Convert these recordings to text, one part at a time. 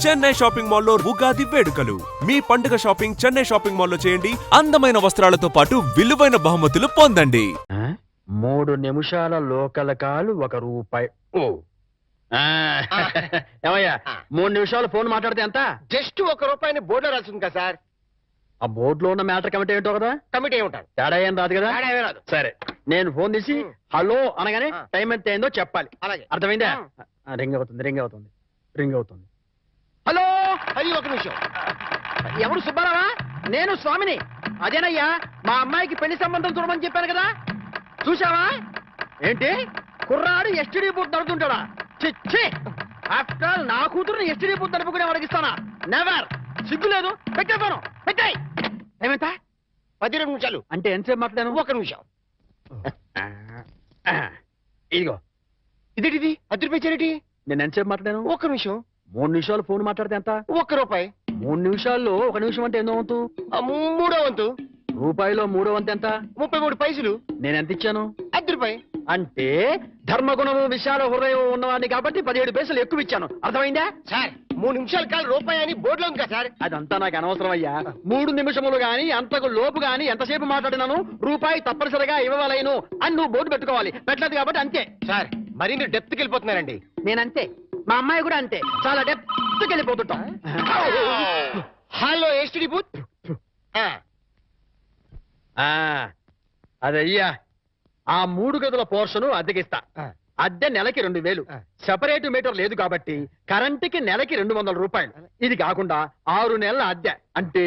Chennai shopping మాల్లో ఉగాది వేడుకలు. మీ పండుగ షాపింగ్ చెన్నై షాపింగ్ మాల్లో చేయండి. అందమైన వస్త్రాలతో పాటు విలువైన బహుమతులు పొందండి. 3 నిమిషాల లోకల్ కాలు ₹1. ఓ ఏమయ్యా 3 నిమిషాలు ఫోన్ మాట్లాడితే ఎంత? జస్ట్ ₹1 బోర్డులో రాసింది కదా సార్. ఆ బోర్డులో ఉన్న మ్యాటర్ కమిటీ ఏంటో కదా. కమిటీ ఏముంటారు, తేడా ఏం రాదు కదా. రాదు. సరే నేను ఫోన్ తీసి హలో అనగానే టైం ఎంత అయిందో చెప్పాలి. అలాగే. అర్థమైందా? రింగ్ అవుతుంది. హలో, అది 1 నిమిషం. ఎవరు? సుబ్బారావా? నేను స్వామిని. అదేనయ్యా, మా అమ్మాయికి పెళ్లి సంబంధం చూడమని చెప్పాను కదా. చూసావా? ఏంటి కుర్రాడు ఎస్టీడీ బూత్ నడుతుంటాడా? చిచ్చి, ఆఫ్టర్ ఆల్ నా కూతురుని ఎస్టీడీ బూత్ నడుపుకునే అడిగిస్తానా? నెవర్. సిగ్గు లేదు. పెట్టేస్తాను. పెట్టాయి. ఏమంటా? 12 నిమిషాలు. అంటే ఎంతసేపు మాట్లాడాను? 1 నిమిషం. ఇదిగో. ఇదేంటిది ₹10 నేను ఎంతసేపు మాట్లాడాను? 1 నిమిషం. 3 నిమిషాలు ఫోన్ మాట్లాడితే ఎంత? ₹1. 3 నిమిషాల్లో 1 నిమిషం అంటే ఎన్నో వంతు? 3వ వంతు. రూపాయిలో 3వ వంతు ఎంత? 33 పైసలు. నేను ఎంత ఇచ్చాను? ₹10. అంటే ధర్మగుణము విశాల హృదయం ఉన్నవాడిని కాబట్టి 17 పైసలు ఎక్కువ ఇచ్చాను. అర్థమైందా? సార్ 3 నిమిషాల కాలు ₹1 అని బోర్డులో ఉంది కదా సార్. అదంతా నాకు అనవసరం అయ్యా. 3 నిమిషములు గాని అంతకు లోపు గాని ఎంతసేపు మాట్లాడినాను రూపాయి తప్పనిసరిగా ఇవ్వవలేను అని నువ్వు బోర్డు పెట్టుకోవాలి. పెట్టలేదు కాబట్టి అంతే. సార్ మరి మీరు డెప్త్కి వెళ్ళిపోతున్నారండి. నేనంతే, మా అమ్మాయి కూడా అంతే. చాలా డెప్త్కి వెళ్ళిపోతుంటాం. Hello STD booth. అదయ్యా, ఆ 3 గదుల పోర్షను అద్దెకిస్తా. అద్దె నెలకి 2000. సెపరేట్ మీటర్ లేదు కాబట్టి కరెంటుకి నెలకి ₹200. ఇది కాకుండా 6 నెలల అద్దె అంటే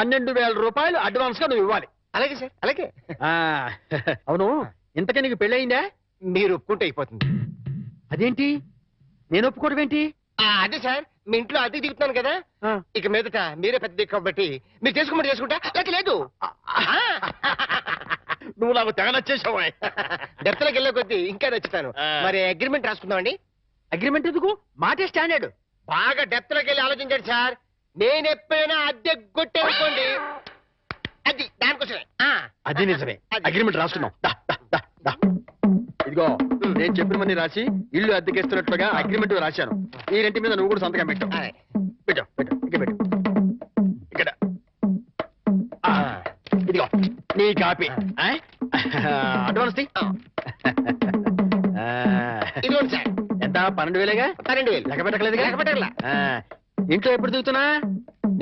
₹12,000 అడ్వాన్స్ గా నువ్వు ఇవ్వాలి. అలాగే సార్, అలాగే. అవును, ఇంతకీ నీకు పెళ్ళయిందా? మీరు ఒప్పుకుంటే అయిపోతుంది. అదేంటి నేను ఒప్పుకోవడం ఏంటి? అదే సార్, మీ ఇంట్లో అద్దెకి దిగుతున్నాను కదా, ఇక మీదట మీరే పెద్ద దిక్కు కాబట్టి మీరు చేసుకోమని చేసుకుంటా. లేక లేదు. నువ్వు నాకు తెగ నచ్చేసావా? డెప్త్లోకి వెళ్ళే కొద్దీ ఇంకా నచ్చుతాను. మరి అగ్రిమెంట్ రాసుకుందామండి. అగ్రిమెంట్ ఎందుకు? మాటే స్టాండర్డ్. బాగా డెప్త్లోకి వెళ్ళి ఆలోచించండి సార్. నేను ఎప్పుడైనా అద్దె కొట్టానుకోండి, అది దానికోసమే. అది నిజమే. అగ్రిమెంట్ రాసుకున్నాం. ఇదిగో, నేను చెప్పినవన్నీ రాసి ఇల్లు అద్దెకిస్తున్నట్లుగా అగ్రిమెంట్ రాశాను. ఈ రెంటి మీద నువ్వు కూడా సంతకం పెట్టు. పెట్టు ఇక్కడ. ఇదిగో నీ కాపీ. అడ్వాన్స్ ఇదిగోండి సార్. ఎంత? 12,000గా? 12,000. లెక్క పెట్టలేదు. ఇంట్లో ఎప్పుడు దిగుతున్నా?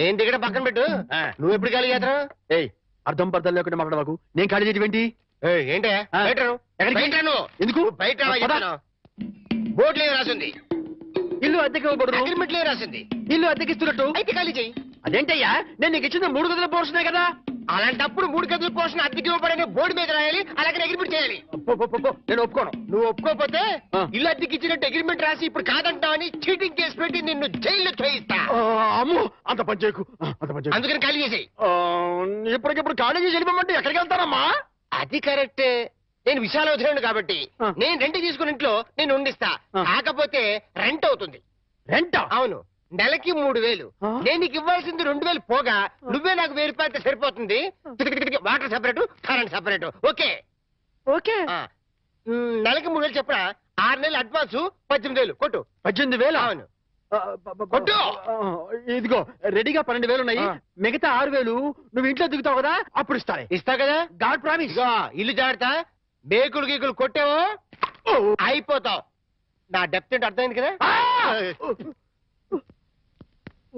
నేను దిగడం పక్కన పెట్టు, నువ్వు ఎప్పుడు ఖాళీ చేస్తావు? ఏయ్, అర్థం పర్థం లేకుండా మాట్లాడవాకు. నేను ఖాళీ చేయటం ఏంటే? ఎందుకు? బయట బోర్డు లేదు రాసింది. ఇల్లు అద్దెకి అగ్రిమెంట్ లేదు రాసింది. ఇల్లు అద్దెకిస్తున్నట్టు అయితే ఖాళీ చెయ్యి. అదేంటయ్యా, నేను నీకు ఇచ్చిన 3 గదుల పోర్షనే కదా. అలాంటప్పుడు 3 గదుల పోర్షన్ అద్దెకి ఇవ్వబడని బోర్డు మీద రాయాలి. అలాగే అగ్రిమెంట్ చేయాలి. నేను ఒప్పుకోను. నువ్వు ఒప్పుకోకపోతే ఇల్లు అద్దెకి ఇచ్చినట్టు అగ్రిమెంట్ రాసి ఇప్పుడు కాదంటావని చీటింగ్ కేసు పెట్టి నిన్ను జైల్లో చేయిస్తా. అమ్మో, అంత పనిచేయకు. అందుకని ఖాళీ చేసేయి. ఇప్పటికిప్పుడు ఖాళీ చేసి వెళ్ళిపోమంటే ఎక్కడికి వెళ్తానమ్మా? అది కరెక్టే. నేను విశాల వదిలేను కాబట్టి నేను రెంట్ తీసుకుని ఇంట్లో నేను ఉండిస్తా. కాకపోతే రెంట్ అవుతుంది. రెంట్? అవును, నెలకి 3,000. నేను నీకు ఇవ్వాల్సింది 2,000 పోగా నువ్వే నాకు ₹1,000 సరిపోతుంది. Water separate, current separate. Okay okay. నెలకి 3,000 చెప్పరా? 6 నెలలు అడ్వాన్స్ 18,000 కొట్టు. 18,000? అవును కొట్టు. ఇదిగో రెడీగా 12,000 ఉన్నాయి. మిగతా 6,000 నువ్వు ఇంట్లో దిగుతావు కదా, అప్పుడు ఇస్తా కదా. God promise. ఇల్లు జాగ్రత్త. బేకులు గీకులు కొట్టావో అయిపోతావు. నా డెప్త్ ఏంటి అర్థమైంది కదా.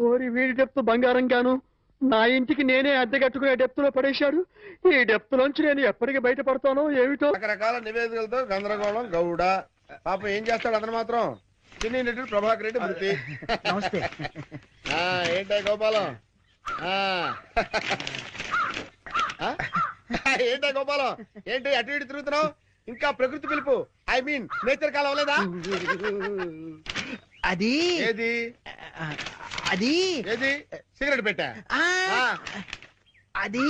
ఓరి వీడి డెప్త్ బంగారం గాను నా ఇంటికి నేనే అద్దె కట్టుకునే డెప్త్ లో పడేశాడు. ఈ డెప్త్ లోంచి నేను ఎప్పటికి బయటపడతానో ఏమిటో. రకరకాల నివేదికలతో గందరగోళం. గౌడ పాపం ఏం చేస్తాడు అతను మాత్రం. చిన్ని నటుడు ప్రభాకర్ రెడ్డి మృతి. నమస్తే. ఏంటో గోపాలం? ఏంటో గోపాలం, ఏంటి అటు ఇటు తిరుగుతున్నావు? ఇంకా ప్రకృతి పిలుపు, ఐ మీన్ నేచర్ కాలం అవలేదా? అది ఏది అది ఏది? సిగరెట్ పెట్టా? అది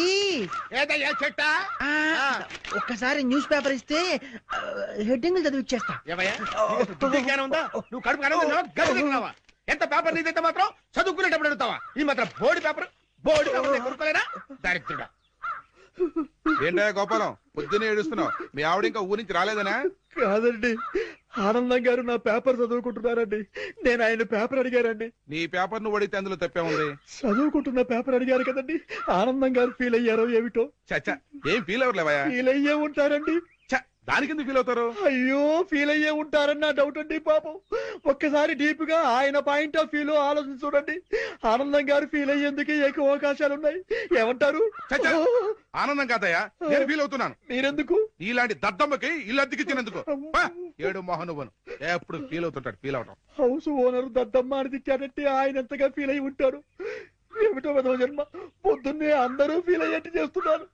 ఏదయ్యా చెట్టా? ఒక్కసారి న్యూస్ పేపర్ ఇస్తే హెడ్డింగ్ చదివి ఇచ్చేస్తా. ఉందా? నువ్వు కడుపు కడుగుతున్నావా? ఎంత పేపర్ నీదైతే మాత్రం చదువుకునేటప్పుడు అడుగుతావా? ఈ మాత్రం బోర్డు పేపర్ కొనుక్కోలేదా? దరిద్రుడా. ఏంటయ్యా గోపాలం, పొద్దున్నే ఏడుస్తున్నావు? మీ ఆవిడ ఇంకా ఊరి నుంచి రాలేదనా? కాదండి, ఆనందం గారు నా పేపర్ చదువుకుంటున్నారండి. నేను ఆయన పేపర్ అడిగారండి. నీ పేపర్ ను పడితే అందులో తప్పే ఉంది. చదువుకుంటున్న పేపర్ అడిగారు కదండి. ఆనందం గారు ఫీల్ అయ్యారో ఏమిటో. చచ్చా ఏం ఫీల్ అవ్వలేవయ్యా. ఫీల్ అయ్యే ఉంటారండి. దానికి ఎందుకు ఫీల్ అవుతారు? అయ్యో ఫీల్ అయ్యే ఉంటారని నా డౌట్ అండి. పాపం ఒక్కసారి డీప్ గా ఆయన పాయింట్ ఆఫ్ వ్యూ లో ఆలోచించి చూడండి. ఆనందం గారు ఫీల్ అయ్యేందుకు ఎక్కువ అవకాశాలు ఉన్నాయి. ఏమంటారు? చచ్చా ఆనందం కాదయ్యా, నేను ఫీల్ అవుతున్నాను. మీరెందుకు? ఇలాంటి దద్దమ్మకి ఇల్లు అద్దెకిచ్చినందుకు. ఏడు మోహన్ నువ్వును ఎప్పుడు ఫీల్ అవుతుంటాడు. ఫీల్ అవటం హౌస్ ఓనర్ దద్దమ్మ అని తిట్టాడంటే ఆయన ఎంతగా ఫీల్ అయి ఉంటారు. ఏమిటో విధవ జన్మ. పొద్దున్నే అందరూ ఫీల్ అయ్యేట్టు చేస్తున్నారు.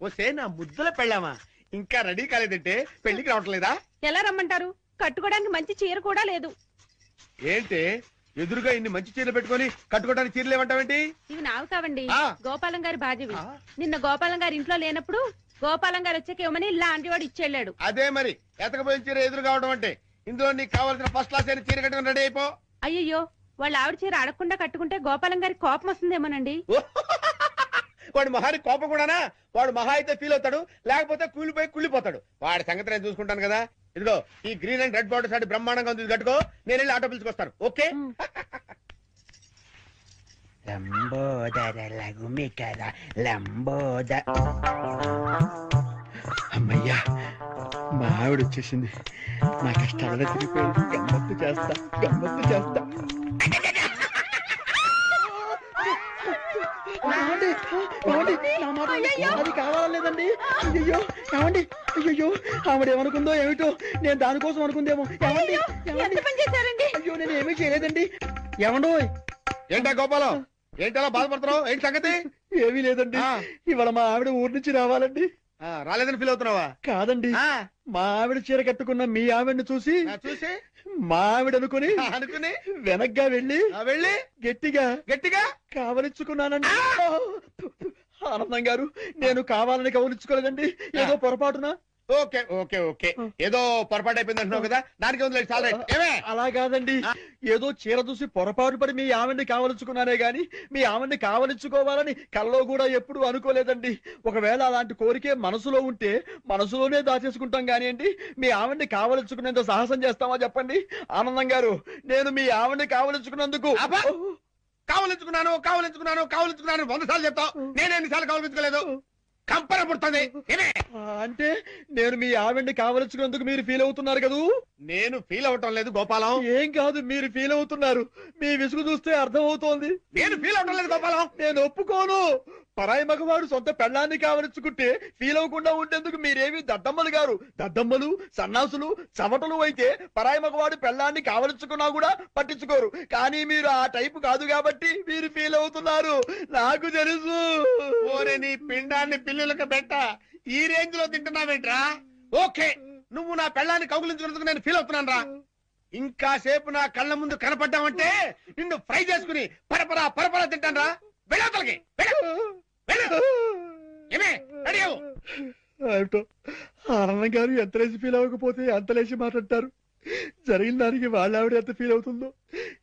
వస్తే నా ముద్దుల పెళ్ళామా ఇంకా రెడీ కాలేదంటే పెళ్లికి రావట్లేదా? ఎలా రమ్మంటారు? కట్టుకోవడానికి మంచి చీర కూడా లేదు. ఏంటి ఎదురుగా ఇన్ని మంచి చీరలు పెట్టుకొని కట్టుకోవడానికి చీరలు ఏమంటావేంటి? ఇవి నావు కావండి, ఆ. గోపాలం గారి బాధ్యవి. నిన్న గోపాలం గారి ఇంట్లో లేనప్పుడు గోపాలం గారు వచ్చాక ఇవ్వమని లాంటి వాడు ఇచ్చెళ్ళాడు. అదే మరి ఎతకపోయిన చీర ఎదురు కావడం అంటే. ఇందులో నీకు కావాల్సిన ఫస్ట్ క్లాస్ అయిన చీర కట్టుకుని రెడీ అయిపో. అయ్యయ్యో, వాళ్ళ ఆవిడ చీర అడగకుండా కట్టుకుంటే గోపాలం గారి కోపం వస్తుందేమోనండి. వాడు మహాని కోపం కూడానా? వాడు మహా అయితే ఫీల్ అవుతాడు, లేకపోతే కూలిపోయి కుళ్ళిపోతాడు. వాడి సంగతి నేను చూసుకుంటాను కదా. ఇదిగో ఈ గ్రీన్ అండ్ రెడ్ బార్డర్ సాటి బ్రహ్మాండంగా ఉంది, ఇది కట్టుకో. నేను వెళ్ళి ఆటో పిలుచుకొస్తాను. ఓకే? అమ్మయ్యా, మా ఆవిడ వచ్చేసింది. నా కష్టాలనే తిరిగిపోయింది. గమ్మత్తు చేస్తా, గమ్మత్తు చేస్తా. ఏమండి? ఏమండి? నా మాట అది కావాలేదండి. అయ్యో ఏమండి? అయ్యో ఆవిడ ఏమనుకుందో ఏమిటో. నేను దానికోసం అనుకుందేమో. ఏమండి? ఎంత పని చేశారండి? అయ్యో నేను ఏమీ చేయలేదండి. ఏమండో? ఏంటా గోపాలం, ఏంటి అలా బాధపడుతున్నావు? ఏంటి సంగతి? ఏమీ లేదండి. ఇవాళ మా ఆవిడ ఊరి నుంచి రావాలండి. రాలేదని ఫీల్ అవుతున్నావా? కాదండి, మా ఆవిడ చీర కట్టుకున్న మీ ఆవిడని చూసి చూసి మా ఆవిడ అనుకుని వెనక్గా వెళ్ళి గట్టిగా గట్టిగా కావలించుకున్నానండి. ఆనందం గారు, నేను కావాలని కవలించుకోలేదండి. ఏదో పొరపాటున. ఓకే ఓకే ఓకే, ఏదో పొరపాటు అయిపోయింది అంటున్నావు కదా, దానికి ఉంది చాలా. అలా కాదండి, ఏదో చీర చూసి పొరపాటు పడి మీ ఆవిడ్ని కావలించుకున్నానే గాని మీ ఆవిడ్ని కావలించుకోవాలని కల్లో కూడా ఎప్పుడు అనుకోలేదండి. ఒకవేళ అలాంటి కోరికే మనసులో ఉంటే మనసులోనే దాచేసుకుంటాం కానివ్వండి, మీ ఆవిడ్ని కావలించుకునేంత సాహసం చేస్తామా చెప్పండి? ఆనందం గారు, నేను మీ ఆవిడ్ని కావలించుకున్నందుకు కావలించుకున్నాను కావలించుకున్నాను కావలించుకున్నాను 100 సార్లు చెప్తావు. నేను ఎన్నిసార్లు కావలించుకోలేదు? కంపన పుడుతుంది. అంటే నేను మీ ఆవిడ్ని కావలించుకున్నందుకు మీరు ఫీల్ అవుతున్నారు కదూ? నేను ఫీల్ అవటం లేదు గోపాలం. ఏం కాదు, మీరు ఫీల్ అవుతున్నారు. మీ విసుగు చూస్తే అర్థం అవుతోంది. నేను ఫీల్ అవటం లేదు గోపాలం. నేను ఒప్పుకోను. పరాయి మగవాడు సొంత పెళ్ళాన్ని కావలించుకుంటే ఫీల్ అవ్వకుండా ఉండేందుకు మీరేమి దద్దమ్మలు గారు? దద్దమ్మలు, సన్నాసులు, చవటలు అయితే పరాయి మగవాడు పెళ్ళాన్ని కావలించుకున్నా కూడా పట్టించుకోరు. కానీ మీరు ఆ టైపు కాదు కాబట్టి మీరు ఫీల్ అవుతున్నారు. నాకు తెలుసు. ఓరే నీ పిండాన్ని పిల్లులకు పెట్ట, ఈ రేంజ్ లో తింటున్నావేంట్రా? ఓకే, నువ్వు నా పెళ్ళాన్ని కౌగులించుకున్నందుకు నేను ఫీల్ అవుతున్నాను రా. ఇంకా సేపు నా కళ్ళ ముందు కనపడ్డావంటే నిన్ను ఫ్రై చేసుకుని పరపరా పరపరా తింటాను రా. వెళ్ళవతలకి ఆనందం గారు ఎంత లేచి ఫీల్ అవ్వకపోతే అంత లేచి మాట్లాడతారు. జరిగిన దానికి వాళ్ళ ఆవిడ ఎంత ఫీల్ అవుతుందో,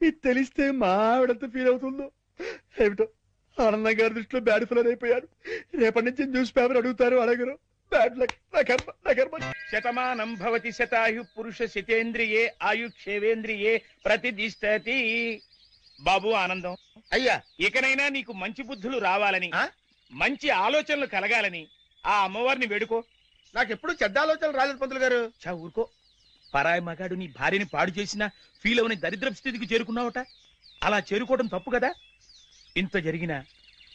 ఇది తెలిస్తే మా ఆవిడ ఎంత ఫీల్ అవుతుందో ఏమిటో. ఆనందం గారి దృష్టిలో బ్యాడ్ ఫిలర్ అయిపోయారు. రేపటి నుంచి న్యూస్ పేపర్ అడుగుతారు, అడగరు. Bad luck. శతమానం భవతి శతాయు పురుష శతేంద్రియే ఆయుక్షేవేంద్రియే ప్రతిదిష్టతి. బాబు ఆనందం, అయ్యా, ఇకనైనా నీకు మంచి బుద్ధులు రావాలని, మంచి ఆలోచనలు కలగాలని ఆ అమ్మవారిని వేడుకో. నాకెప్పుడు చెడ్డ ఆలోచనలు రాలేదు పంతులు గారు. చా ఊరుకో. పరాయి మగాడు నీ భార్యని పాడు చేసినా ఫీల్ అవని దరిద్ర స్థితికి చేరుకున్నావట. అలా చేరుకోవడం తప్పు కదా. ఇంత జరిగినా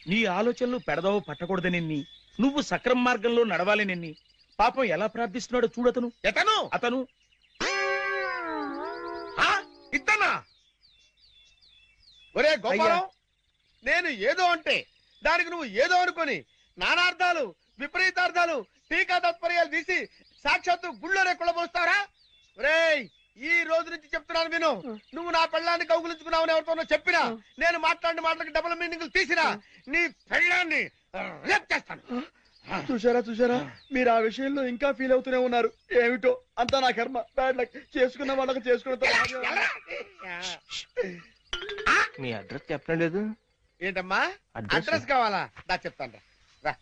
నీ ఆలోచనలు పెడదవ పట్టకూడదనెన్ని, నువ్వు సక్రమ మార్గంలో నడవాలనెన్ని పాపం ఎలా ప్రార్థిస్తున్నాడో చూడతను. అతను ఇతనా? ఒరే గోపాలం, నేను ఏదో అంటే దానికి నువ్వు ఏదో అనుకొని నానార్థాలు విపరీతార్థాలు టీకా తత్పర్యాలు తీసి సాక్షాత్తు గుళ్ళోనే కుళ్ళబోస్తారా? ఒరేయ్, ఈ రోజు నుంచి చెప్తున్నాను విను. నువ్వు నా పెళ్ళాన్ని కౌగులించుకున్నావని ఎవరితోనో చెప్పినా, నేను మాట్లాడిన మాటలకి డబుల్ మీనింగ్లు తీసినా నీ పెళ్ళాన్ని రేప్ చేస్తాను. చూసారా, మీరు ఆ విషయంలో ఇంకా ఫీల్ అవుతూనే ఉన్నారు. ఏమిటో అంతా నా కర్మ. Bad luck. చేసుకున్న వాళ్ళకి చేసుకున్న. మీ అడ్రస్ చెప్పలేదు. ఏంటమ్మా అడ్రస్ కావాలా? దా చెప్తాను రా.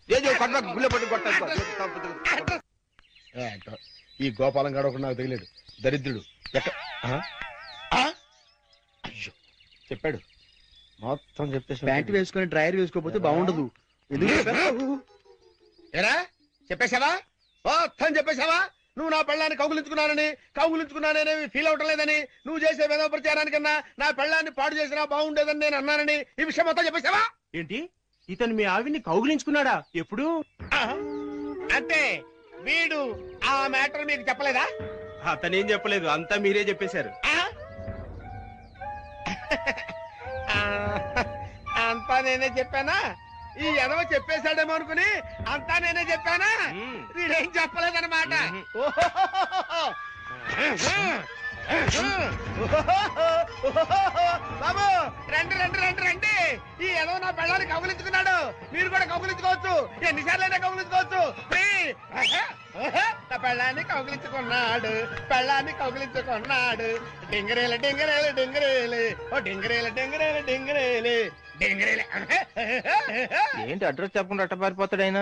ఈ గోపాలం గాడు ఒకడు నాకు తగిలాడు దరిద్రుడు ఎక్కడ అయ్యో చెప్పాడు మొత్తం చెప్పేసి ప్యాంట్ వేసుకొని డ్రైయర్ వేసుకోకపోతే బాగుండదు. ఎందుకు చెప్పావు? ఏరా చెప్పేశావా మొత్తం చెప్పేశావా? నువ్వు నా పెళ్ళాన్ని కౌగులించుకున్నానని ఫీల్ అవటం లేదని, నువ్వు చేసే వేద ప్రచారానికన్నా నా పెళ్ళాన్ని పాడు చేసినా బాగుండేదని నేను అన్నానని ఈ విషయం మొత్తం చెప్పేశావా? ఏంటి ఇతను మీ ఆవిడ్ని కౌగిలించుకున్నాడా? ఎప్పుడు? అంటే వీడు ఆ మ్యాటర్ మీకు చెప్పలేదా? అతనేం చెప్పలేదు, అంతా మీరే చెప్పేశారు. అంతా నేనే చెప్పానా? ఈ ఎదవ చెప్పేశాడేమో అనుకుని అంతా నేనే చెప్పానా? వీడేం చెప్పలేదన్నమాట. బాబు రండి రండి రండి రండి, ఈ ఎదవ నా పెళ్ళాన్ని కౌగులించుకున్నాడు. మీరు కూడా కౌగులించుకోవచ్చు, ఎన్నిసార్లైనా కౌగులించుకోవచ్చు. నా పెళ్ళాన్ని కౌగులించుకున్నాడు. డింగరేలు డింగరేలు డింగరేలు, ఓ డింగరేలు డింగరేలు డింగరేలు డింగరేలు. ఏంటి అడ్రస్ చెప్పకుండా అట్ట పారిపోతాడు ఆయన?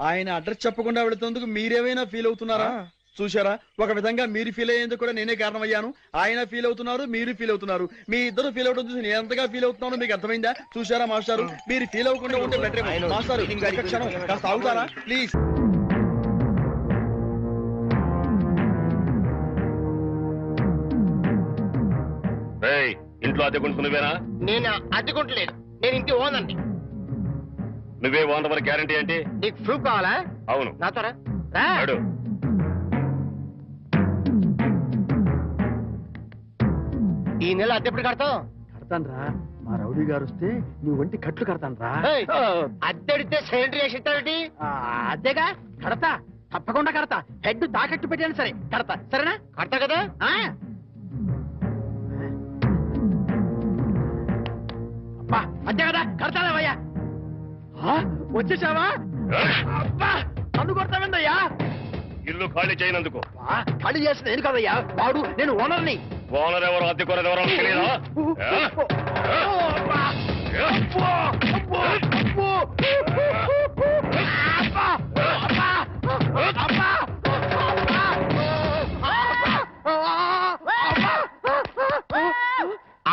ఆయన అడ్రస్ చెప్పకుండా వెళుతున్నందుకు మీరేమైనా ఫీల్ అవుతున్నారా? చూశారా, ఒక విధంగా మీరు ఫీల్ అయ్యేందుకు కూడా నేనే కారణమయ్యాను. ఆయన ఫీల్ అవుతున్నారు, మీరు ఫీల్ అవుతున్నారు. మీ ఇద్దరు ఫీల్ అవడం చూసి నేను ఎంతగా ఫీల్ అవుతున్నానో మీకు అర్థమైందా? చూశారా మాస్టారు, మీరు ఫీల్ అవ్వకుండా ఉంటే బెటర్. మాస్టారు ఒక్క క్షణం కాస్త ఆగుతారా ప్లీజ్? ఇంట్లో అద్దెకుంటు నువ్వేనా? నేను అద్దెకుంటలేదు, నేను ఇంటి ఓనండి. నువ్వే ఓనర్ గ్యారంటీ ఏంటి? నీకు ప్రూఫ్ కావాలా? అవును. నాతో రా. అడు. ఈ నెల అద్దె ఎప్పుడు కడతావు? కడతాను రా, మా రౌడీ గారు వస్తే నీ ఒంటి కట్లు కడతాను రా. అద్దె అడిగితే సిలిండర్ వేసి ఇస్తావేంటి? అదేగా కడతా, తప్పకుండా కడతా. హెడ్ తాకట్టు పెట్టాను సరే కడతా, సరేనా? కడతా కదా. అంతే కదా, కడతాలేవయ్యా. వచ్చేసావా? అబ్బా నన్ను కొడతావేందయ్యా? ఇల్లు ఖాళీ చేయనందుకు. ఖాళీ చేసిన నేను కదయ్యా, వాడు నేను ఓనర్ని. ఓనర్ ఎవరు, అద్దె కొనది ఎవరో తెలియదా?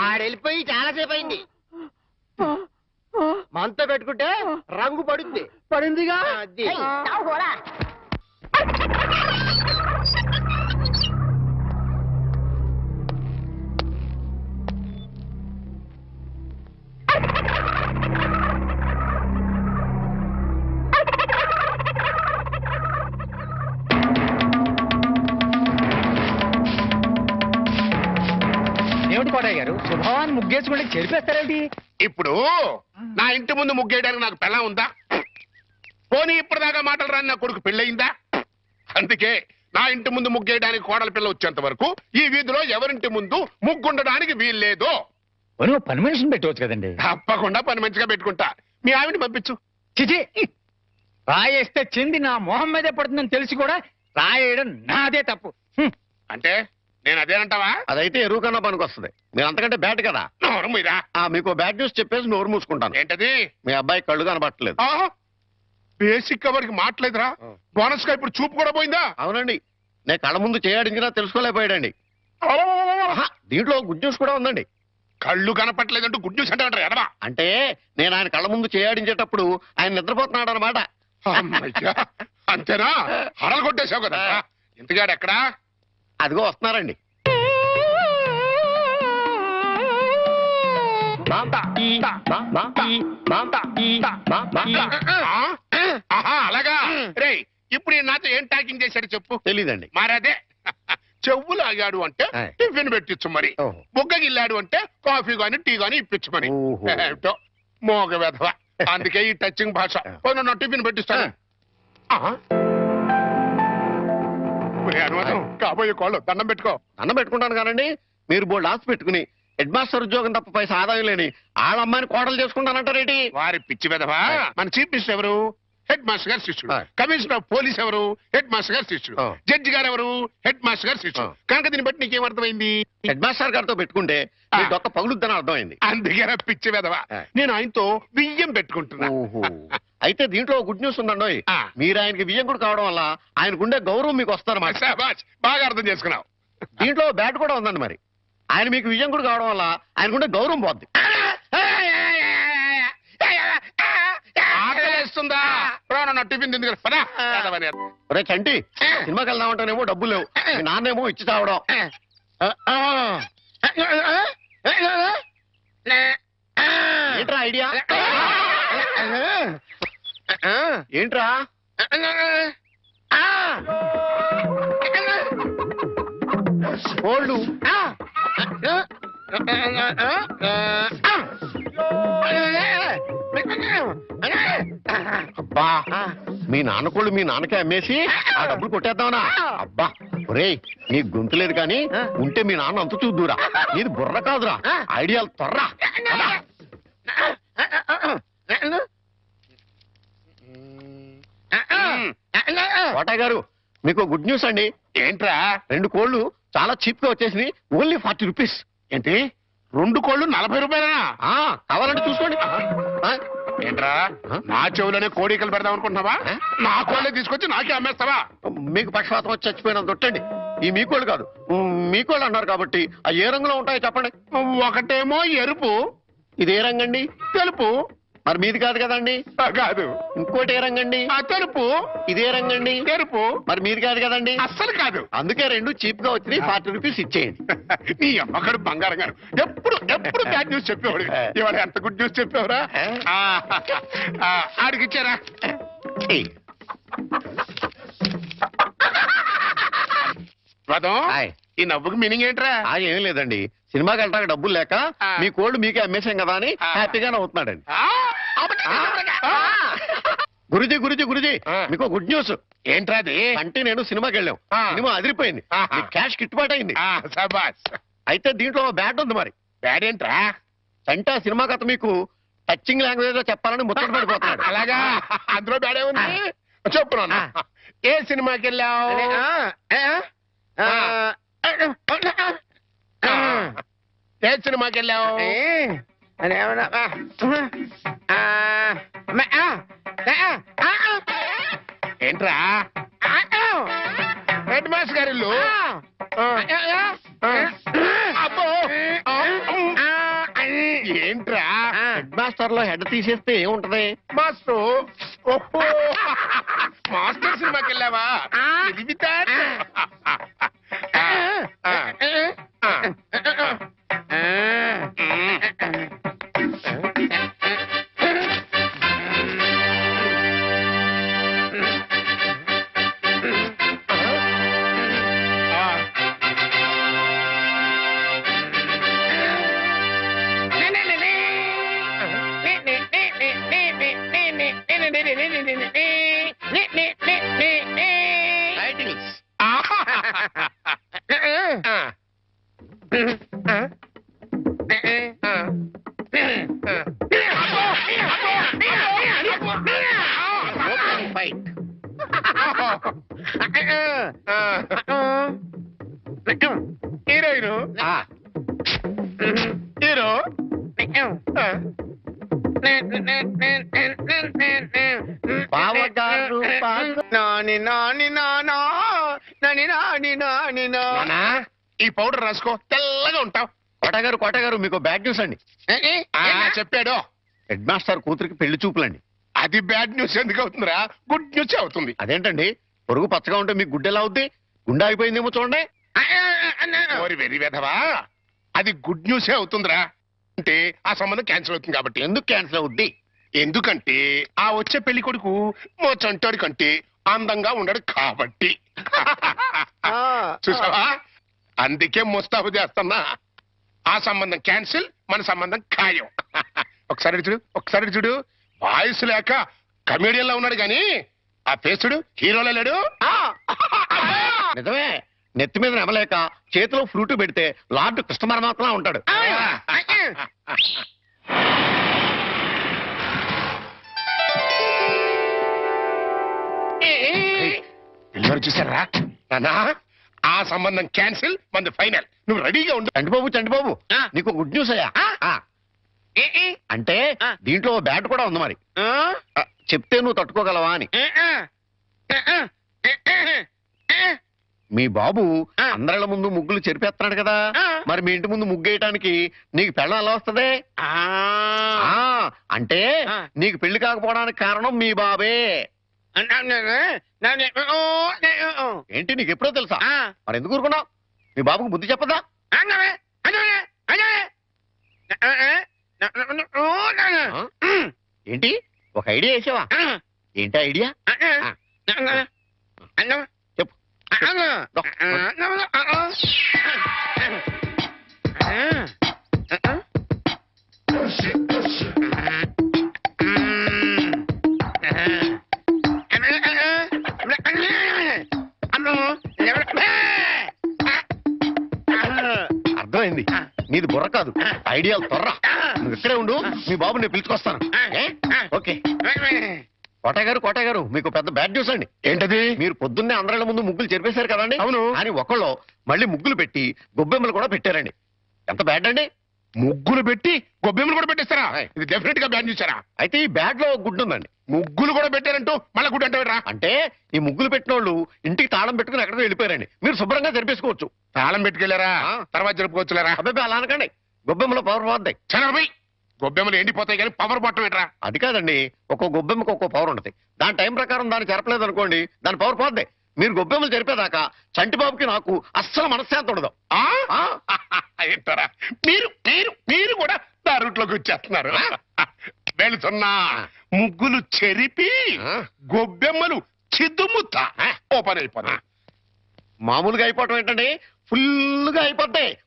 ఆడెళ్ళిపోయి చాలాసేపు అయింది. మనతో పెట్టుకుంటే రంగు పడుద్ది. పడిందిగా. అది ఏమిటి కోటయ్య గారు, శుభవాన్ని ముగ్గేసుకుంటే చెరిపేస్తారేంటి? ఇప్పుడు నా ఇంటి ముందు ముగ్గేయడానికి నాకు పెళ్ళం ఉందా? పోనీ ఇప్పటిదాకా మాటలు రాని నా కొడుకు పెళ్ళయిందా? అందుకే నా ఇంటి ముందు ముగ్గేయడానికి కోడల పిల్ల వచ్చేంత వరకు ఈ వీధిలో ఎవరింటి ముందు ముగ్గుండడానికి వీల్లేదు. పని మనిషిని పెట్టవచ్చు కదండి. తప్పకుండా పని మంచిగా పెట్టుకుంటా. మీ ఆవిడ పంపించు. చిచి, రాయేస్తే చెంది నా మొహం మీదే పడుతుందని తెలిసి కూడా రాయేయడం నాదే తప్పు. అంటే నేను అదేనంటావా? అదైతే ఎరువు కన్నా పనికి వస్తుంది. మీరు అంతకంటే బ్యాట్ కదా. నోరు మీరా. మీకు బ్యాడ్ న్యూస్ చెప్పేసి నోరు మూసుకుంటాను. ఏంటది? మీ అబ్బాయి కళ్ళు కనబట్టలేదు. బేసిక్ ఎవరికి మాట్లేదురా. బోనస్ గా ఇప్పుడు చూపు కూడా పోయిందా? అవునండి, నేను కళ్ళ ముందు చేయాడించినా తెలుసుకోలేకపోయాడండి. దీంట్లో గుడ్ న్యూస్ కూడా ఉందండి. కళ్ళు కనపట్లేదంటూ గుడ్ న్యూస్ అంటే ఎడవా? అంటే నేను ఆయన కళ్ళ ముందు చేయాడించేటప్పుడు ఆయన నిద్రపోతున్నాడు అనమాట. అంతేనా? హరలు కొట్టేశావు కదా. ఇంతగాడు ఎక్కడా? అదిగో వస్తున్నారండి. అలాగా. రే ఇప్పుడు నాతో ఏం టాకింగ్ చేశాడు చెప్పు. తెలీదండి. మరదే చెవులు ఆగాడు అంటే టిఫిన్ పెట్టించు, మరి బుగ్గగిల్లాడు అంటే కాఫీ గాని టీ గాని ఇప్పించు మరి. ఏమిటో మోగ వెధవ. అందుకే ఈ టచింగ్ భాష. నా టిఫిన్ పెట్టిస్తాను. అనుమానం కాబోయే కోళ్ళు దండం పెట్టుకో. దండం పెట్టుకుంటాను కానండి, మీరు బోల్డ్ ఆస్తి పెట్టుకుని హెడ్ మాస్టర్ ఉద్యోగం తప్ప పైసా ఆదాయం లేని వాళ్ళ అమ్మాయిని కోడలు చేసుకుంటానంటారేంటి? వారి పిచ్చి వెధవా. మన చీఫ్ మినిస్టర్ ఎవరు? హెడ్ మాస్టర్ గారు శిష్యుడు. ఆ. కమిషనర్ ఆఫ్ పోలీస్ ఎవరు? హెడ్ మాస్టర్ గారు శిష్యుడు. ఆ. జడ్జి గారు ఎవరు? హెడ్ మాస్టర్ గారు శిష్యుడు. ఆ. కనుక దీన్ని బట్టి నీకేం అర్థమైంది? హెడ్ మాస్టర్ గారితో పెట్టుకుంటే మీ డొక్క పగులుద్దని అర్థమైంది. అందుకే పిచ్చి వెదవా, ఆ. నేను ఆయనతో బియ్యం పెట్టుకుంటున్నా. ఓహో. అయితే దీంట్లో గుడ్ న్యూస్ ఉందండి. ఆ. మీరు ఆయనకి వియ్యంకుడు కావడం వల్ల ఆయనకుండే గౌరవం మీకు వస్తారన్నమాట. శాబాష్, బాగా అర్థం చేసుకున్నావు. దీంట్లో బ్యాట్ కూడా ఉందండి మరి. ఆయన మీకు వియ్యంకుడు కావడం వల్ల ఆయనకుండే గౌరవం పోద్ది. ఆకలేస్తుందా? నా టిఫిన్ తింది పదా. ఒరే చంటి, సినిమాకి వెళ్దామంటేనేమో డబ్బులు లేవు, మీ నాన్నేమో ఇచ్చి తావడం. ఏంట్రా ఐడియా? ఏంట్రా? కోళ్ళు. అబ్బా, మీ నాన్న కోళ్ళు మీ నాన్నకే అమ్మేసి ఆ డబ్బులు కొట్టేద్దామనా? అబ్బా ఒరేయ్, నీ గొంతు లేదు కానీ ఉంటే మీ నాన్న అంత చూద్దురా. నీది బుర్ర కాదురా, ఐడియాలు తొర్రా. కోటయ్య గారు, మీకు గుడ్ న్యూస్ అండి. ఏంట్రా? 2 కోళ్ళు చాలా చీప్ గా వచ్చేసి ఓన్లీ 40 రూపీస్. ఏంటి 2 కోళ్ళు 40 రూపాయలనా? కావాలంటే చూసుకోండి. ఏంట్రా, ఆ? నా చెవులోనే కోడికలు పెడదాం అనుకుంటున్నావా? నా కోళ్ళే తీసుకొచ్చి నాకే అమ్మేస్తావా? మీకు పక్షపాతం వచ్చి చచ్చిపోయినంత తొట్టండి. ఈ మీ కోళ్ళు కాదు, మీ కోళ్ళు అన్నారు కాబట్టి ఆ ఏ రంగులో ఉంటాయో చెప్పండి. ఒకటేమో ఎరుపు, ఇది ఏ రంగండి? తెలుపు. మరి మీది కాదు కదండి. కాదు. ఇంకోటి ఏ రంగండి? ఆ తెలుపు. ఇదే రంగండి. తెలుపు. మరి మీది కాదు కదండి. అస్సలు కాదు. అందుకే 2 చీప్ గా వచ్చి 40 రూపీస్ ఇచ్చేయండి. నీ అమ్మగారు బంగారం గారు ఎప్పుడు బ్యాడ్ న్యూస్ చెప్పేవాడు. ఇవాళ ఎంత గుడ్ న్యూస్ చెప్పేవరా? ఆడికి ఇచ్చారా? పదం, హాయ్. ఈ నవ్వుకి మీనింగ్ ఏంట్రా? ఏం లేదండి, సినిమాకి వెళ్ళడానికి డబ్బులు లేక మీ కోళ్ళు మీకే అమ్మేశాం కదా అని హ్యాపీగానే అవుతున్నాడండి. గురుజీ గురుజీ గురుజీ, మీకు గుడ్ న్యూస్. ఏంట్రా అది? అంటే నేను సినిమాకి వెళ్ళాం, సినిమా అదిరిపోయింది, ఆహా. క్యాష్ గిట్టుబాటు అయింది. సబాస్. అయితే దీంట్లో బ్యాట్ ఉంది మరి. బ్యాడ్ ఏంట్రా? అంటే సినిమా కథ మీకు టచింగ్ లాంగ్వేజ్ లో చెప్పాలని ముచ్చట పడిపోతున్నాడు. అలాగా? అందులో బ్యాడే ఉంది. చెప్పు నాన్న, ఏ సినిమాకి వెళ్ళావు? ఏ సినిమాకి వెళ్ళావు? ఏంట్రా? హెడ్ మాస్టర్ గారి ఇల్లు. అబ్బో. ఏంట్రా? హెడ్ మాస్టర్ లో హెడ్ తీసేస్తే ఏముంటది? మాస్టర్. ఓహో, మాస్టర్ సినిమాకి వెళ్ళావా? ఇది వితార్. Titles. Open fight. Heroine, hero. బావగారు నాని నాని నానా నాని నాని నాని నా నాన్నా, ఈ పౌడర్ రాసుకో, తెల్లగా ఉంటావు. కోటగారు మీకు బ్యాడ్ న్యూస్ అండి. చెప్పాడు. హెడ్ మాస్టర్ కూతురికి పెళ్లి చూపులండి. అది బ్యాడ్ న్యూస్ ఎందుకు అవుతుందిరా? గుడ్ న్యూస్ అవుతుంది. అదేంటండి, పొరుగు పచ్చగా ఉంటే మీకు గుడ్డెలా అవుద్ది? గుండె అయిపోయిందేమో చూడండి. ఓరి వెర్రి వెధవా, అది గుడ్ న్యూసే అవుతుందిరా. అంటే ఆ సంబంధం క్యాన్సిల్ అవుతుంది కాబట్టి. ఎందుకు క్యాన్సిల్ అవుద్ది? ఎందుకంటే ఆ వచ్చే పెళ్లి కొడుకు మా చంటాడి కంటే అందంగా ఉండడు కాబట్టి. చూసావా? అందుకే ముస్తాబు చేస్తున్నా. ఆ సంబంధం క్యాన్సిల్, మన సంబంధం ఖాయం. ఒకసారి ఇటు చూడు, ఒకసారి ఇటు చూడు. వాయిస్ లేక కమేడియన్ లో ఉన్నాడు గాని ఆ ఫేసుడు హీరోలో లేడు. నిజమే, నెత్తి మీద నెమలేక చేతిలో ఫ్రూట్ పెడితే లార్డ్ కృష్ణ పరమాత్మ ఉంటాడు. అందరూ చూసారా నానా ఆ సంబంధం క్యాన్సిల్ మంది ఫైనల్ నువ్వు రెడీగా ఉండు. చంటిబాబు ఆ. నీకు గుడ్ న్యూస్ అయ్యా ఆ. ఏ, ఏ, అంటే ఆ. దీంట్లో బ్యాట్ కూడా ఉంది మరి ఆ, చెప్తే నువ్వు తట్టుకోగలవా అని ఏ, ఆ, ఏ, ఆ, ఏ, ఏ, ఏ, మీ బాబు ఆ. అందరిళ్ళ ముందు ముగ్గులు చెరిపేస్తున్నాడు కదా ఆ. మరి మీ ఇంటి ముందు ముగ్గు వేయటానికి నీకు పెళ్ళం ఎలా వస్తది ఆ. ఆ, అంటే ఆ. నీకు పెళ్లి కాకపోవడానికి కారణం మీ బాబే ఏంటి నీకు ఎప్పుడో తెలుసా మరి ఎందుకు ఊరుకున్నావు మీ బాబుకు బుద్ధి చెప్పదా ఆ? ఏంటి ఒక ఐడియా వేసావా ఏంటి ఐడియా చెప్పు అర్థమైంది నీది బుర్ర కాదు ఐడియాలు తొర్రా నువ్వు ఇక్కడే ఉండు మీ బాబు నేను పిలుచుకొస్తాను ఏ? ఓకే కోటయ్య గారు మీకు పెద్ద బ్యాడ్ న్యూస్ అండి ఏంటది మీరు పొద్దున్నే అందరిళ్ళ ముందు ముగ్గులు చెరిపేశారు కదండి అవును. అని ఒకళ్ళు మళ్ళీ ముగ్గులు పెట్టి గొబ్బెమ్మలు కూడా పెట్టారండి ఎంత బ్యాడ్ అండి ముగ్గులు పెట్టి గొబ్బెమ్మలు కూడా పెట్టేస్తారా ఆయ్. ఇది డెఫినెట్ గా బ్యాన్ చేశారా అయితే ఈ బ్యాడ్ లో గుడ్ ఉందండి ముగ్గులు కూడా పెట్టారంటూ మళ్ళా గుడ్డు అంటారా అంటే ఈ ముగ్గులు పెట్టిన వాళ్ళు ఇంటికి తాళం పెట్టుకుని ఎక్కడికో వెళ్ళిపోయారండి మీరు శుభ్రంగా జరిపేసుకోవచ్చు తాళం పెట్టుకెళ్ళారా ఆ. తర్వాత జరుపుకోవచ్చులేరా అబ్బాయి అలా అనకండి గొబ్బెమ్మలో పవర్ పోద్దాయి చనరబై గొబ్బెమ్మలు ఎండిపోతాయి కానీ పవర్ బట్టం ఏంట్రా అది కాదండి ఒక్కో గొబ్బెమ్మకి ఒక్కో పవర్ ఉంటుంది దాని టైం ప్రకారం దాన్ని చెరపలేదు అనుకోండి దాని పవర్ పోద్ది మీరు గొబ్బెమ్మలు జరిపేదాకా చంటిబాబుకి నాకు అస్సలు మనశ్శాంతి ఉండదు ఆ? ఆ? ఏంటారా మీరు మీరు మీరు కూడా నా రూట్లోకి వచ్చేస్తున్నారు వెళుతున్నా ముగ్గులు చెరిపి ఆ? గొబ్బెమ్మలు చిద్దుముత్త ఓ పని అయిపోతా మామూలుగా అయిపోవటం ఏంటండి ఫుల్గా అయిపోతాయి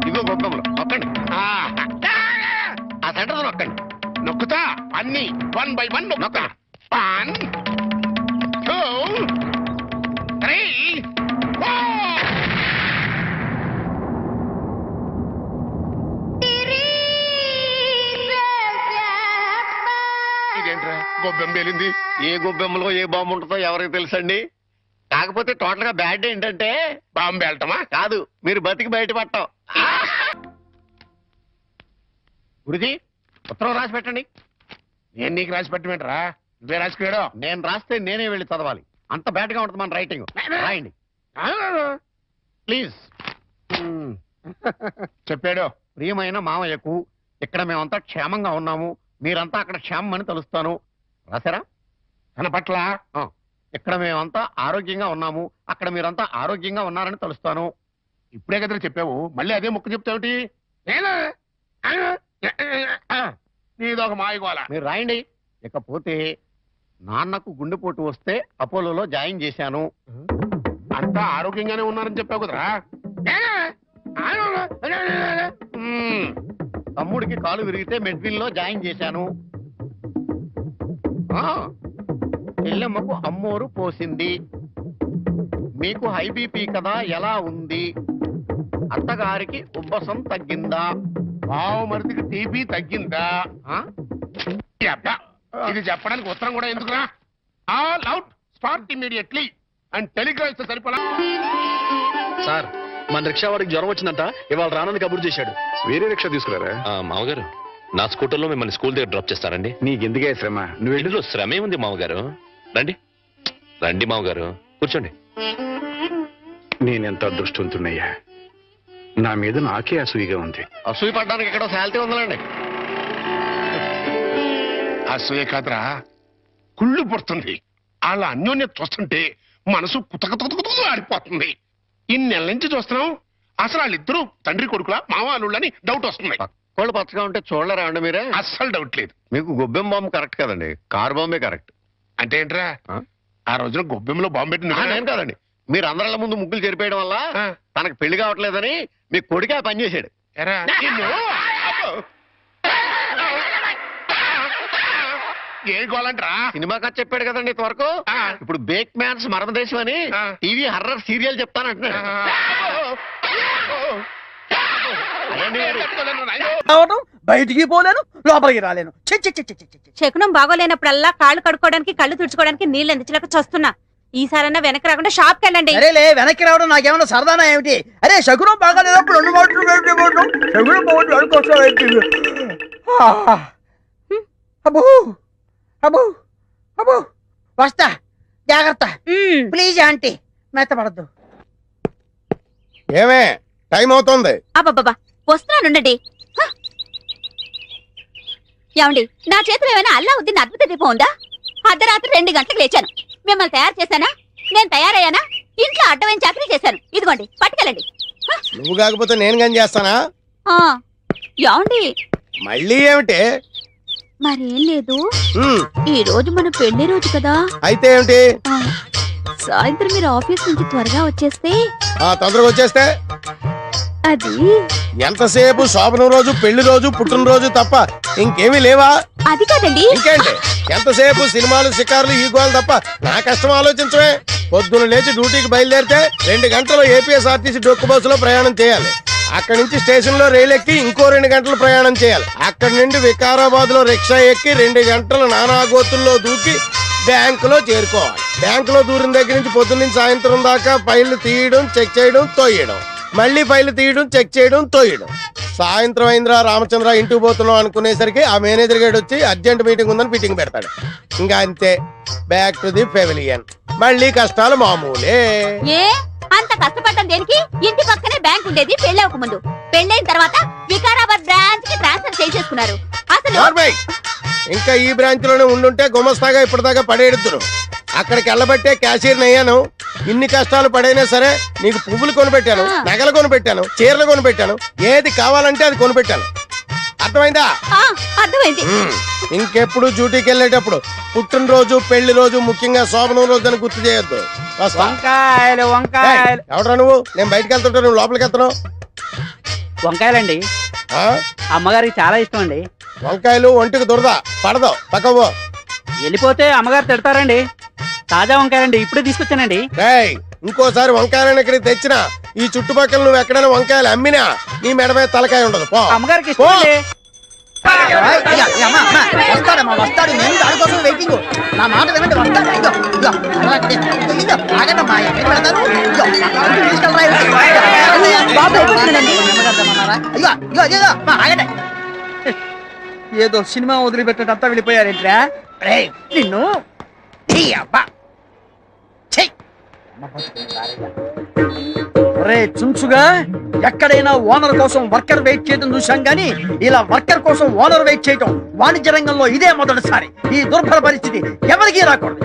ఇదిగో గొబ్బెమ్మలు నొక్కండి ఆ సెంటర్ నొక్కండి నొక్కుతా అన్ని 1 by 1 నొక్కుతా 1 2 3 4 ఇదేంట్రా గొబ్బెమ్మ పేలింది ఏ గొబ్బెమ్మలో ఏ బాంబు ఉంటుందో ఎవరికి తెలుసండి కాకపోతే టోటల్ గా బ్యాడ్ ఏంటంటే బాంబు వెళ్ళటమా కాదు మీరు బతికి బయటపడటం గురుజీ ఉత్తరం రాసి పెట్టండి నేను నీకు రాసి పెట్టమేంట్రా నువ్వే రాసుకున్నాడు నేను రాస్తే నేనే వెళ్ళి చదవాలి అంత బ్యాడ్ గా ఉంటుంది మన రైటింగ్ రాయండి ప్లీజ్ చెప్పాడు ప్రియమైన మామయ్యకు ఇక్కడ మేమంతా క్షేమంగా ఉన్నాము మీరంతా అక్కడ క్షేమం అని తలుస్తాను రాశారా తన పట్ల ఇక్కడ మేమంతా ఆరోగ్యంగా ఉన్నాము అక్కడ మీరంతా ఆరోగ్యంగా ఉన్నారని తలుస్తాను ఇప్పుడే కదా చెప్పావు మళ్ళీ అదే ముక్క చెప్తావుటి నీదొక మాయగోల మీరు రాయండి ఇకపోతే నాన్నకు గుండెపోటు వస్తే అపోలోలో జాయిన్ చేశాను అంతా ఆరోగ్యంగానే ఉన్నారని చెప్పావు కదరా తమ్ముడికి కాలు విరిగితే మెడ్విల్ లో జాయిన్ చేశాను చెల్లెమ్మకు అమ్మోరు పోసింది మీకు హై బీపీ కదా ఎలా ఉంది అత్తగారికి ఉబ్బసం తగ్గిందా బావు మరిదికి టీబీ తగ్గిందా ఆ? ఈ అబ్బా, ఇది చెప్పడానికి ఉత్తరం కూడా ఎందుకురా all out start immediately and Telegram ఇస్తే సరిపోలా సార్ మన రిక్షా వాడికి జ్వరం వచ్చిందంట ఇవాళ రానని కబురు చేశాడు వేరే రిక్షా తీసుకురారా మామగారు నా స్కూటర్లో మిమ్మల్ని స్కూల్ దగ్గర డ్రాప్ చేస్తారండి నీకెందుకే శ్రమ నువ్వు ఇందులో శ్రమే ఉంది మామగారు రండి రండి మామగారు కూర్చోండి నేనెంత అదృష్టవంతున్నయ్యా నా మీద నాకే అసూయగా ఉంది అసూయ పడ్డానికి ఎక్కడో శాలిటీ ఉందండి అసూయ కాదురా కుళ్ళు పుడుతుంది వాళ్ళ అన్యోన్యత చూస్తుంటే మనసు కుతకుతకుతకు ఆడిపోతుంది ఇన్ని నెలల నుంచి చూస్తున్నాం అసలు వాళ్ళిద్దరూ తండ్రి కొడుకులా మావాళ్ళని డౌట్ వస్తుంది పక్కోళ్ళు పచ్చగా ఉంటే చూడలేరా అండి మీరే అస్సలు డౌట్ లేదు మీకు గొబ్బెం బాంబు కరెక్ట్ కదండి కారు బాంబే కరెక్ట్ అంటే ఏంట్రా ఆ? ఆ రోజున గొబ్బెమ్మలో బాంబు పెట్టింది నేను కాదండి మీరు అందరిళ్ళ ముందు ముగ్గులు చెరిపేయడం వల్ల ఆ. తనకు పెళ్లి కావట్లేదని మీ కొడుకే పని చేశాడు ఎరా, నిన్ను? ఏం గోలంట్రా సినిమా కథ చెప్పాడు కదండి ఇంతవరకు ఆ. ఇప్పుడు బేక్ మ్యాన్స్ మరణదేశం అని ఆ. టీవీ హర్రర్ సీరియల్ చెప్తానంటున్నాడు ఏంటి మరి? బయటికి పోలేను లోపలికి రాలేను చి చి చి చి చి చి. శకునం బాగోలేనప్పుడల్లా కాళ్ళు కడుక్కోవడానికి కళ్ళు తుడుచుకోవడానికి నీళ్ళు అందించలేక చస్తున్నా ఈసారన్నా వెనక్కి రాకుండా షాప్ కి వెళ్ళండి. అరేలే వెనక్కి రావడం నాకేమన్నా సరదానా ఏమిటి? అరే శకునం బాగాలేనప్పుడు 2 మాటలు శకునం బాగుంటుంది అనుకోసం. అబ్బో అబ్బో అబ్బో వస్తా, జాగ్రత్త ప్లీజ్ ఆంటీ, మెత్తపడద్దు. ఏమే టైం అవుతుంది. అబ్బబ్బా వస్తున్నానుండండి. ఏమండి, నా చేతిలో ఏమైనా అల్లావుద్దీన్ అద్భుత దీపం ఉందా? అర్ధరాత్రి 2 గంటలకు లేచాను. మిమ్మల్ని తయారు చేశానా? నేను తయారయ్యానా? ఇంట్లో అడ్డమైన చాకరీ చేశాను. ఇదిగోండి పట్టుకెళ్ళండి. నువ్వు కాకపోతే నేను కానీ చేస్తానా? ఏమండి మళ్ళీ ఏమిటి? మరేం లేదు, ఈ రోజు మన పెళ్లి రోజు కదా. అయితే ఏమిటి? సాయంత్రం మీరు ఆఫీస్ నుంచి త్వరగా వచ్చేస్తే. తొందరగా వచ్చేస్తే అది ఎంతసేపు శోభనం రోజు, పెళ్లి రోజు, పుట్టినరోజు తప్ప ఇంకేమీ లేవా? అది కాదండి. ఇంకేంటి? ఎంతసేపు సినిమాలు, షికారులు, ఈ గోలు తప్ప నా కష్టం ఆలోచించవే. పొద్దున లేచి డ్యూటీకి బయలుదేరితే 2 గంటలు ఏపీఎస్ఆర్టీసీ డొక్కు బస్సులో ప్రయాణం చేయాలి. అక్కడి నుంచి స్టేషన్ లో రైలు ఎక్కి ఇంకో 2 గంటలు ప్రయాణం చేయాలి. అక్కడి నుండి వికారాబాద్ లో రిక్షా ఎక్కి 2 గంటలు నానాగోతుల్లో దూకి బ్యాంకులో చేరుకోవాలి. బ్యాంకులో దూరిన దగ్గర నుంచి పొద్దున్న నుంచి సాయంత్రం దాకా ఫైళ్లు తీయడం, చెక్ చేయడం, తోయడం, మళ్ళీ ఫైళ్లు తీయడం, చెక్ చేయడం, తోయడం. సాయంత్రం అయిందిరా రామచంద్ర ఇంటికి పోతున్నాం అనుకునేసరికి ఆ మేనేజర్ గేడ్ వచ్చి అర్జెంట్ మీటింగ్ ఉందని మీటింగ్ పెడతాడు. ఇంకా అంతే, బ్యాక్ టు ది పెవిలియన్. మళ్ళీ కష్టాలు మామూలే. అంత కష్టపడటం దేనికి? ఇంటి పక్కనే బ్యాంక్ ఉండేది పెళ్ళవక ముందు. పెళ్ళైన తర్వాత వికారాబాద్ బ్రాంచ్ కి ట్రాన్స్ఫర్ చేసేసుకున్నారు. అసలు ఇంకా ఈ బ్రాంచ్ లోనే ఉండుంటే గుమస్తాగా ఇప్పటిదాకా పడేడుతును. అక్కడికి వెళ్ళబట్టే క్యాషియర్ అయ్యాను. ఇన్ని కష్టాలు పడైనా సరే నీకు పువ్వులు కొనిపెట్టాను, నగలు కొనిపెట్టాను, చీరలు కొనిపెట్టాను, ఏది కావాలంటే అది కొనిపెట్టాను. అర్థమైందా? అర్థమైంది. ఇంకెప్పుడు డ్యూటీకి వెళ్ళేటప్పుడు పుట్టినరోజు, పెళ్లి రోజు, ముఖ్యంగా శోభనం రోజు అని గుర్తు చేయొద్దు. వంకాయలు వంకాయలు. ఎవడ్రా నువ్వు? నేను బయటకు వెళ్తుంటా, నువ్వు లోపలికి వెళ్తున్నావు. వంకాయలండి, అమ్మగారికి చాలా ఇష్టం అండి. వంకాయలు ఒంటికి దురద పడదు, పక్కవో. వెళ్ళిపోతే అమ్మగారు తిడతారండి. తాజా వంకాయలండి, ఇప్పుడే తీసుకొచ్చానండి. ఇంకోసారి వంకాయలను ఇక్కడికి తెచ్చినా, ఈ చుట్టుపక్కల నువ్వు ఎక్కడైనా వంకాయలు అమ్మినా నీ మెడ మీద తలకాయ ఉండదు. అమ్మగారికి ఇష్టం అండి. వస్తాడు, నేను దానికోసం వెయిటింగ్. నా మాట వినండి, వస్తాడు. ఏదో సినిమా వదిలిపెట్టడంతా వెళ్ళిపోయారేంట్రా? నిన్ను చుంచుగా ఎక్కడైనా ఓనర్ కోసం వర్కర్ వెయిట్ చేయడం చూసాం గానీ ఇలా వర్కర్ కోసం ఓనర్ వెయిట్ చేయడం వాణిజ్య రంగంలో ఇదే మొదటిసారి. ఈ దుర్భర పరిస్థితి ఎవరికీ రాకూడదు.